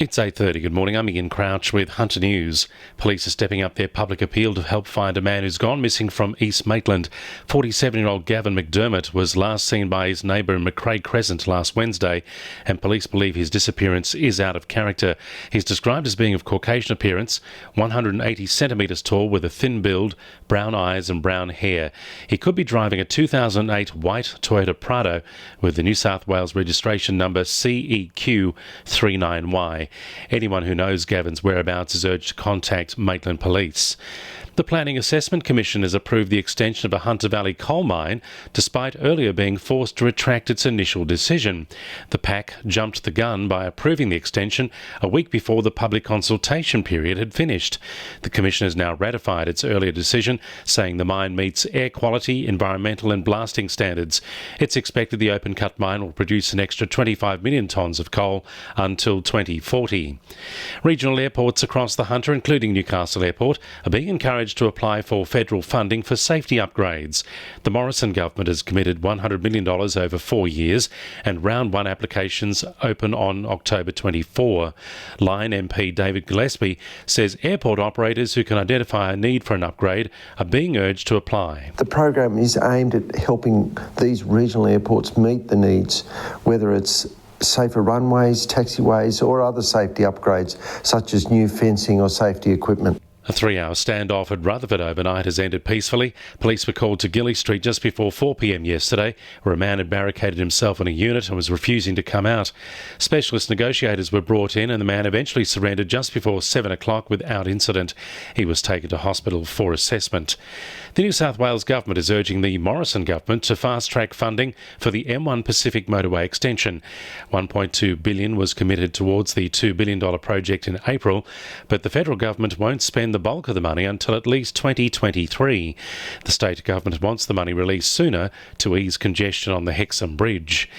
It's 8:30. Good morning. I'm Ian Crouch with Hunter News. Police are stepping up their public appeal to help find a man who's gone missing from East Maitland. 47-year-old Gavin McDermott was last seen by his neighbour in Macrae Crescent last Wednesday, and police believe his disappearance is out of character. He's described as being of Caucasian appearance, 180 centimetres tall with a thin build, brown eyes and brown hair. He could be driving a 2008 white Toyota Prado with the New South Wales registration number CEQ39Y. Anyone who knows Gavin's whereabouts is urged to contact Maitland Police. The Planning Assessment Commission has approved the extension of a Hunter Valley coal mine, despite earlier being forced to retract its initial decision. The PAC jumped the gun by approving the extension a week before the public consultation period had finished. The Commission has now ratified its earlier decision, saying the mine meets air quality, environmental and blasting standards. It's expected the open-cut mine will produce an extra 25 million tonnes of coal until 2040. Regional airports across the Hunter, including Newcastle Airport, are being encouraged to apply for federal funding for safety upgrades. The Morrison government has committed $100 million over 4 years, and round one applications open on October 24. Lion MP David Gillespie says airport operators who can identify a need for an upgrade are being urged to apply. The program is aimed at helping these regional airports meet the needs, whether it's safer runways, taxiways or other safety upgrades such as new fencing or safety equipment. A 3-hour standoff at Rutherford overnight has ended peacefully. Police were called to Gilly Street just before 4 p.m. yesterday, where a man had barricaded himself in a unit and was refusing to come out. Specialist negotiators were brought in and the man eventually surrendered just before 7 o'clock without incident. He was taken to hospital for assessment. The New South Wales government is urging the Morrison government to fast-track funding for the M1 Pacific motorway extension. $1.2 billion was committed towards the $2 billion project in April, but the federal government won't spend the bulk of the money until at least 2023. The state government wants the money released sooner to ease congestion on the Hexham Bridge.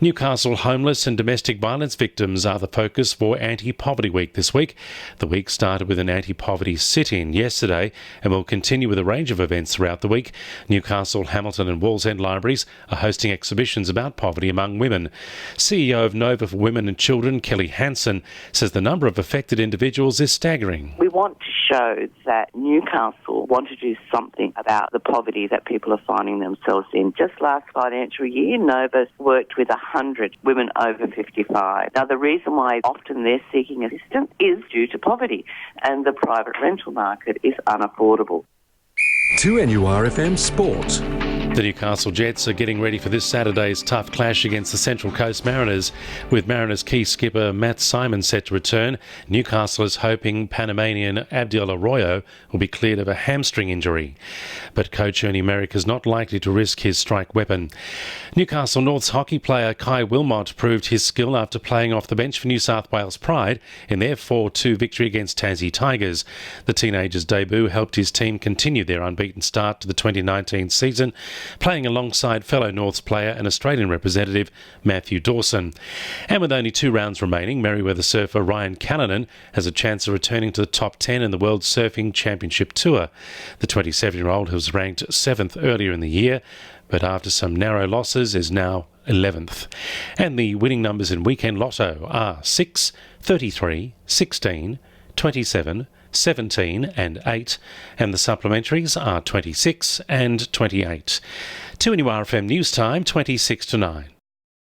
Newcastle homeless and domestic violence victims are the focus for Anti-Poverty Week this week. The week started with an anti-poverty sit-in yesterday and will continue with a range of events throughout the week. Newcastle, Hamilton and Wallsend libraries are hosting exhibitions about poverty among women. CEO of Nova for Women and Children, Kelly Hansen, says the number of affected individuals is staggering. We want to show that Newcastle want to do something about the poverty that people are finding themselves in. Just last financial year, Nova worked with 100 women over 55. Now, the reason why often they're seeking assistance is due to poverty, and the private rental market is unaffordable. 2NURFM Sport. The Newcastle Jets are getting ready for this Saturday's tough clash against the Central Coast Mariners. With Mariners key skipper Matt Simon set to return, Newcastle is hoping Panamanian Abdiel Arroyo will be cleared of a hamstring injury. But coach Ernie Merrick is not likely to risk his strike weapon. Newcastle North's hockey player Kai Wilmot proved his skill after playing off the bench for New South Wales Pride in their 4-2 victory against Tassie Tigers. The teenager's debut helped his team continue their unbeaten start to the 2019 season, playing alongside fellow Norths player and Australian representative Matthew Dawson. And with only 2 rounds remaining, Merriweather surfer Ryan Callanan has a chance of returning to the top 10 in the World Surfing Championship Tour. The 27-year-old, who was ranked 7th earlier in the year, but after some narrow losses is now 11th. And the winning numbers in Weekend Lotto are 6, 33, 16, 27, 17 and 8, and the supplementaries are 26 and 28. 2NURFM News Time, 26 to 9.